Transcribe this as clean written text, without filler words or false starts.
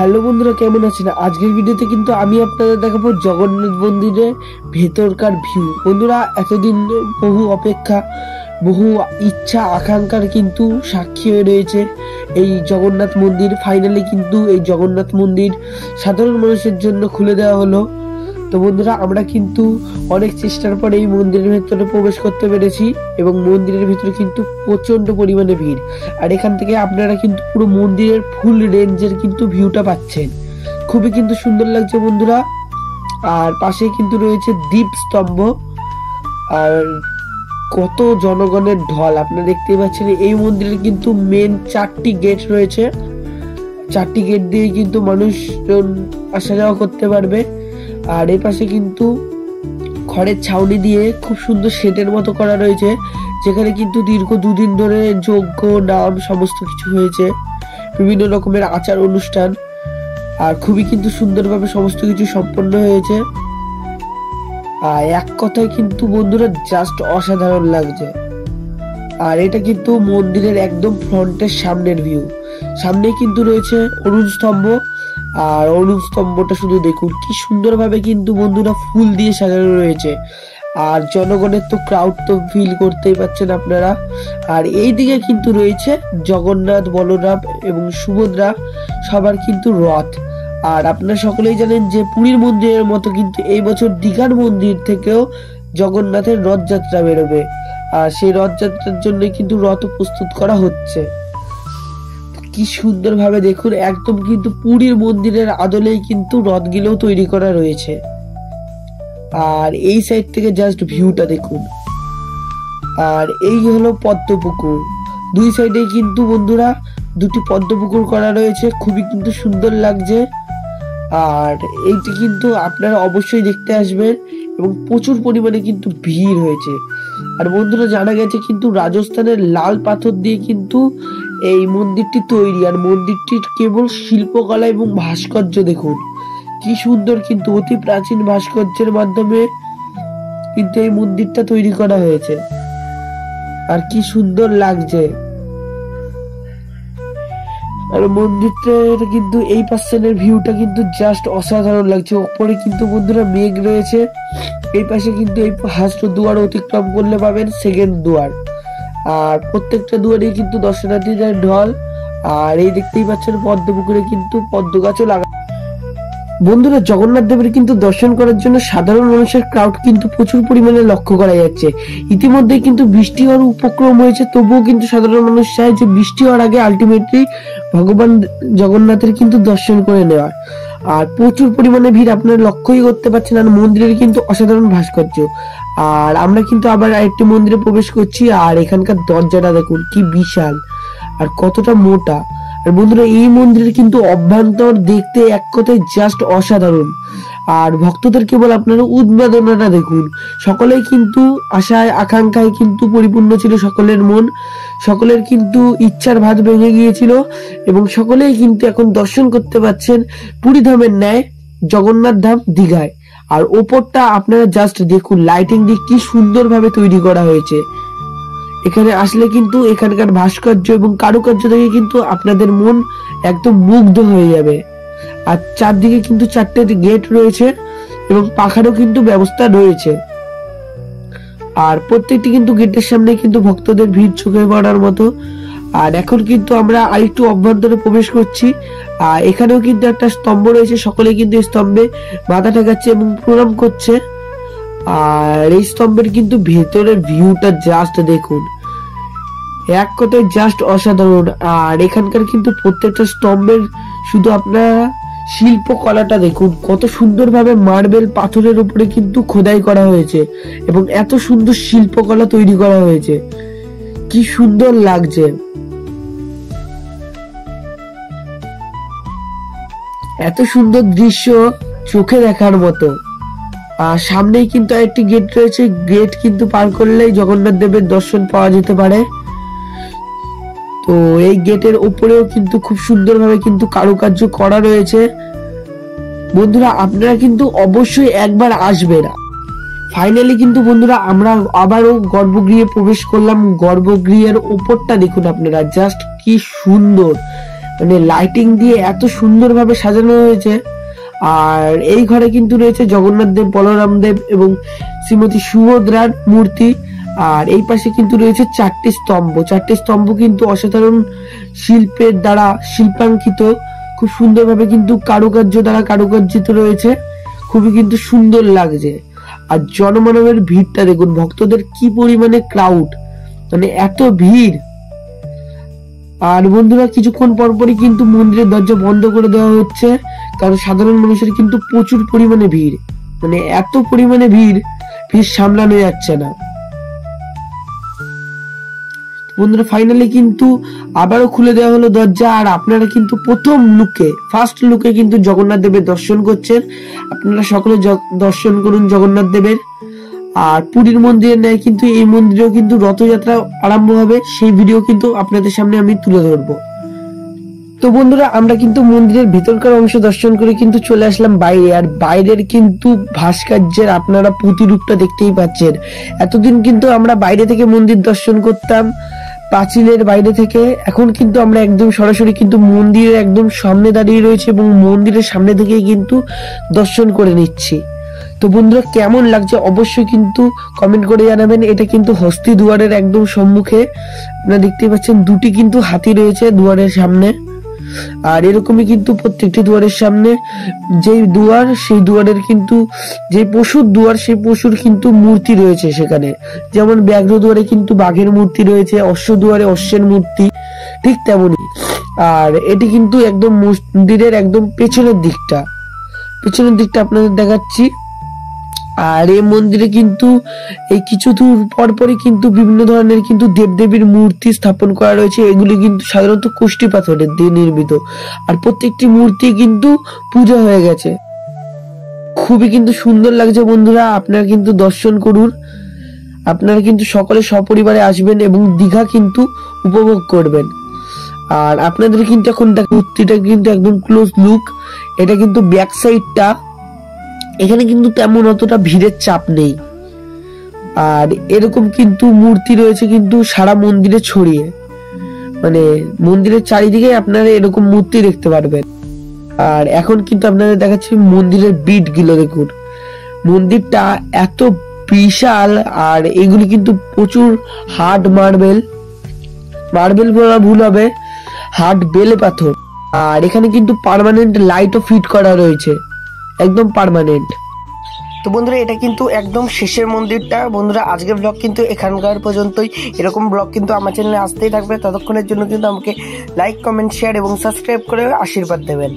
Hello বন্ধুরা, কেমন আছেন? আজকের ভিডিওতে কিন্তু আমি আপনাদের দেখাবো জগন্নাথ মন্দিরের ভেতরকার ভিউ। বন্ধুরা, এতদিন বহু অপেক্ষা, বহু ইচ্ছা আকাঙ্ক্ষার কিন্তু সাক্ষী হয়ে রয়েছে এই জগন্নাথ মন্দির। ফাইনালি কিন্তু এই জগন্নাথ মন্দির সাধারণ মানুষের জন্য খুলে দেওয়া হলো। তো বন্ধুরা, আমরা কিন্তু অনেক চেষ্টার পরে এই মন্দিরের ভেতরে প্রবেশ করতে পেরেছি এবং মন্দিরের ভিতরে কিন্তু প্রচন্ড পরিমাণে ভিড়। আর এখান থেকে আপনারা কিন্তু পুরো মন্দিরের ফুল রেঞ্জের কিন্তু ভিউটা পাচ্ছেন। খুবই কিন্তু সুন্দর লাগছে বন্ধুরা। আর পাশে কিন্তু রয়েছে দীপ স্তম্ভ আর কত জনগণের ঢল আপনারা দেখতে পাচ্ছেন। এই মন্দিরের কিন্তু মেন 4টি গেট রয়েছে। 4টি গেট দিয়ে কিন্তু মানুষজন আসা যাওয়া করতে পারবে। আর এই পাশে কিন্তু খড়ের ছাউনি দিয়ে খুব সুন্দর শেডের মতো করা রয়েছে, যেখানে কিন্তু দীর্ঘ 2 দিন ধরে যজ্ঞ নাম সমস্ত কিছু হয়েছে, বিভিন্ন রকমের আচার অনুষ্ঠান। আর খুবই কিন্তু সুন্দরভাবে সমস্ত কিছু সম্পন্ন হয়েছে। আর এক কথায় কিন্তু বন্ধুরা জাস্ট অসাধারণ লাগছে। আর এটা কিন্তু মন্দিরের একদম ফ্রন্টের সামনের ভিউ। সামনে কিন্তু রয়েছে অরুণ স্তম্ভ। আর অরুণ স্তম্ভটা শুধু দেখুন কি সুন্দরভাবে কিন্তু বন্ধুরা ফুল দিয়ে সাজানো রয়েছে। আর জনগণের তো ক্রাউড তো ফিল করতেই পাচ্ছেন আপনারা। আর এই দিকে কিন্তু রয়েছে জগন্নাথ, বলরাম এবং সুভদ্রা সবার কিন্তু রথ। আর আপনারা সকলেই জানেন যে পুরীর মন্দিরের মতো কিন্তু এই বছর দীঘার মন্দির থেকেও জগন্নাথের রথযাত্রা বেরোবে। আর সেই রথযাত্রার জন্য কিন্তু রথ প্রস্তুত করা হচ্ছে। কি সুন্দর ভাবে দেখুন, একদম কিন্তু পুরীর মন্দিরের আদলেই কিন্তু রথগুলোও তৈরি করা রয়েছে। আর এই সাইড থেকে জাস্ট ভিউটা দেখুন। আর এই হলো পদ্মপুকুর। দুই সাইডে কিন্তু বন্ধুরা 2টি পদ্মপুকুর করা রয়েছে, খুবই কিন্তু সুন্দর লাগছে। আর এইটি কিন্তু আপনারা অবশ্যই দেখতে আসবেন এবং প্রচুর পরিমাণে কিন্তু ভিড় হয়েছে। আর বন্ধুরা, জানা গেছে কিন্তু রাজস্থানের লাল পাথর দিয়ে কিন্তু এই মন্দিরটি তৈরি। আর মন্দিরটির কেবল শিল্পকলা এবং ভাস্কর্য দেখুন কি সুন্দর, কিন্তু অতি প্রাচীন ভাস্কর্যের মাধ্যমে কিন্তু এই মন্দিরটা তৈরি করা হয়েছে। আর কি সুন্দর লাগছে। আর মন্দিরটার কিন্তু এই পাশের ভিউটা কিন্তু জাস্ট অসাধারণ লাগছে। উপরে কিন্তু বন্ধুরা মেঘ রয়েছে। এই পাশে কিন্তু এই ফার্স্ট দুয়ার অতিক্রম করলে পাবেন সেকেন্ড দুয়ার। আর প্রত্যেকটা দুয়ারে কিন্তু দর্শনার্থীদের ঢল। আর এই দেখতেই পাচ্ছেন পদ্মপুকুরে কিন্তু পদ্ম গাছও লাগা। বন্ধুরা, জগন্নাথ দেবের কিন্তু দর্শন করার জন্য সাধারণ মানুষের ক্রাউড কিন্তু প্রচুর পরিমাণে লক্ষ্য করা যাচ্ছে। ইতিমধ্যে কিন্তু বৃষ্টি হওয়ার উপক্রম হয়েছে, তবুও কিন্তু সাধারণ মানুষ চায় যে বৃষ্টি হওয়ার আগে আলটিমেটলি ভগবান জগন্নাথের কিন্তু দর্শন করে নেওয়ার। আর প্রচুর পরিমাণে ভিড় আপনারা লক্ষ্যই করতে পারছেন। আর মন্দিরের কিন্তু অসাধারণ ভাস্কর্য। আর আমরা কিন্তু আবার আরেকটি মন্দিরে প্রবেশ করছি। আর এখানকার দরজাটা দেখুন কি বিশাল আর কতটা মোটা। আর বন্ধুরা, এই মন্দিরের কিন্তু অভ্যন্তর দেখতে এক কথায় জাস্ট অসাধারণ। আর ভক্তদের কেবল আপনারা উন্মাদনাটা দেখুন। সকলেই কিন্তু আশায় আকাঙ্ক্ষায় কিন্তু পরিপূর্ণ ছিল সকলের মন। সকলের কিন্তু ইচ্ছার ভাত ভেঙে গিয়েছিল এবং সকলেই কিন্তু এখন দর্শন করতে পাচ্ছেন পুরী ধামের ন্যায় জগন্নাথ ধাম দীঘায়। আর ওপরটা আপনারা জাস্ট দেখুন, লাইটিং দিয়ে কি সুন্দরভাবে তৈরি করা হয়েছে। এখানে আসলে কিন্তু এখানকার ভাস্কর্য এবং কারুকার্য দেখে কিন্তু আপনাদের মন একদম মুগ্ধ হয়ে যাবে। আর চারদিকে কিন্তু 4টে গেট রয়েছে এবং পাখারও কিন্তু ব্যবস্থা রয়েছে। আর প্রত্যেকটি কিন্তু গেটের সামনে কিন্তু ভক্তদের ভিড় চোখে পড়ার মতো। আর এখন কিন্তু আমরা আরেকটু অভ্যন্তরে প্রবেশ করছি। আর এখানেও কিন্তু একটা স্তম্ভ রয়েছে, সকলে কিন্তু এই স্তম্ভে মাথা ঠেকাচ্ছে এবং প্রণাম করছে। আর এই স্তম্ভের কিন্তু ভেতরের ভিউটা জাস্ট দেখুন, এক কথায় জাস্ট অসাধারণ। আর এখানকার কিন্তু প্রত্যেকটা স্তম্ভের শুধু আপনারা শিল্পকলাটা দেখুন, কত সুন্দরভাবে মার্বেল পাথরের উপরে কিন্তু খোদাই করা হয়েছে এবং এত সুন্দর শিল্পকলা তৈরি করা হয়েছে, কি সুন্দর লাগছে। এত সুন্দর দৃশ্য চোখে দেখার মতো। আর সামনেই কিন্তু আরেকটি গেট রয়েছে, গেট কিন্তু পার করলেই জগন্নাথ দেবের দর্শন পাওয়া যেতে পারে। তো এই গেটের উপরেও কিন্তু খুব সুন্দরভাবে কিন্তু কারুকার্য করা রয়েছে। বন্ধুরা, আপনারা কিন্তু অবশ্যই একবার আসবেন। ফাইনালি কিন্তু বন্ধুরা আমরা আবারও গর্ভগৃহে প্রবেশ করলাম। গর্ভগৃহের উপরটা দেখুন আপনারা, জাস্ট কি সুন্দর। মানে লাইটিং দিয়ে এত সুন্দরভাবে সাজানো হয়েছে। আর এই ঘরে কিন্তু রয়েছে জগন্নাথ দেব, বলরাম দেব এবং শ্রীমতী সুভদ্রার মূর্তি। আর এই পাশে কিন্তু রয়েছে চারটি স্তম্ভ কিন্তু অসাধারণ শিল্পের দ্বারা শিল্পাঙ্কিত, খুব সুন্দরভাবে কিন্তু কারুকার্য দ্বারা কারুকার্যিত রয়েছে, খুবই কিন্তু সুন্দর লাগছে। আর জনমানবের ভিড়টা দেখুন, ভক্তদের কি পরিমাণে ক্রাউড, মানে এত ভিড়। আর বন্ধুরা কিছুক্ষণ পরপরই কিন্তু মন্দিরের দরজা বন্ধ করে দেওয়া হচ্ছে, কারণ সাধারণ মানুষের কিন্তু প্রচুর পরিমাণে ভিড়, মানে এত পরিমাণে ভিড় সামলানো যাচ্ছে না। বন্ধুরা ফাইনালি কিন্তু আবারও খুলে দেওয়া হলো দরজা। আর আপনারা কিন্তু ফার্স্ট লুকে কিন্তু জগন্নাথ দেবের দর্শন করছেন। আপনারা সকলে দর্শন করুন জগন্নাথ দেবের। আর পুরীর মন্দিরের ন্যায় কিন্তু এই মন্দিরেও কিন্তু রথযাত্রা আরম্ভ হবে, সেই ভিডিও কিন্তু আপনাদের সামনে আমি তুলে ধরবো। তো বন্ধুরা আমরা কিন্তু মন্দিরের ভিতরকার অংশ দর্শন করে কিন্তু চলে আসলাম বাইরে। আর বাইরের কিন্তু ভাস্কর্যের আপনারা প্রতিরূপটা দেখতেই পাচ্ছেন। এতদিন কিন্তু আমরা বাইরে থেকে মন্দির দর্শন করতাম, পাঁচিলের বাইরে থেকে। এখন কিন্তু আমরা একদম সরাসরি কিন্তু মন্দিরের একদম সামনে দাঁড়িয়ে রয়েছে এবং মন্দিরের সামনে থেকেই কিন্তু দর্শন করে নিচ্ছি। তো বন্ধুরা কেমন লাগছে অবশ্যই কিন্তু কমেন্ট করে জানাবেন। এটা কিন্তু হস্তি দুয়ারের একদম সম্মুখে আপনারা দেখতেই পাচ্ছেন, দুটি কিন্তু হাতি রয়েছে দুয়ারের সামনে। আর এরকমই কিন্তু প্রত্যেকটি দুয়ারের সামনে যেই দুয়ার, সেই দুয়ারের কিন্তু যে পশুর দুয়ার, সেই পশুর কিন্তু মূর্তি রয়েছে সেখানে। যেমন ব্যাঘ্র দুয়ারে কিন্তু বাঘের মূর্তি রয়েছে, অশ্ব দুয়ারে অশ্বের মূর্তি, ঠিক তেমনই। আর এটি কিন্তু একদম মন্দিরের একদম পেছনের দিকটা আপনাদের দেখাচ্ছি। আর এই মন্দিরে কিন্তু এই কিছু দূর পরপরই কিন্তু বিভিন্ন ধরনের কিন্তু দেবদেবীর মূর্তি স্থাপন করা রয়েছে। এগুলি কিন্তু সাধারণত কুষ্টি পাথরের দিয়ে নির্মিত। আর প্রত্যেকটি মূর্তি কিন্তু পূজা হয়ে গেছে, খুবই কিন্তু সুন্দর লাগছে। বন্ধুরা আপনারা কিন্তু দর্শন করুন, আপনারা কিন্তু সকলে সপরিবারে আসবেন এবং দীঘা কিন্তু উপভোগ করবেন। আর আপনাদের কিন্তু এখন মূর্তিটা কিন্তু একদম ক্লোজ লুক, এটা কিন্তু ব্যাক সাইডটা, এখানে কিন্তু তেমন অতটা ভিড়ের চাপ নেই। আর এরকম কিন্তু মূর্তি রয়েছে কিন্তু সারা মন্দিরে ছড়িয়ে, মানে মন্দিরের চারিদিকে আপনারা এরকম মূর্তি দেখতে পারবেন। আর এখন কিন্তু আপনাদের দেখাচ্ছি মন্দিরের বিট গুলো দেখুন, মন্দিরটা এত বিশাল। আর এগুলি কিন্তু প্রচুর হার্ড মার্বেল বলা ভুল হবে, হার্ড বেলে পাথর। আর এখানে কিন্তু পার্মানেন্ট লাইটও ফিট করা রয়েছে, একদম পার্মানেন্ট। তো বন্ধুরা এটা কিন্তু একদম শেষের মন্দিরটা। বন্ধুরা আজকের ব্লগ কিন্তু এখানকার পর্যন্তই। এরকম ব্লগ কিন্তু আমার চ্যানেলে আসতেই থাকবে। ততক্ষণের জন্য কিন্তু আমাকে লাইক, কমেন্ট, শেয়ার এবং সাবস্ক্রাইব করে আশীর্বাদ দেবেন।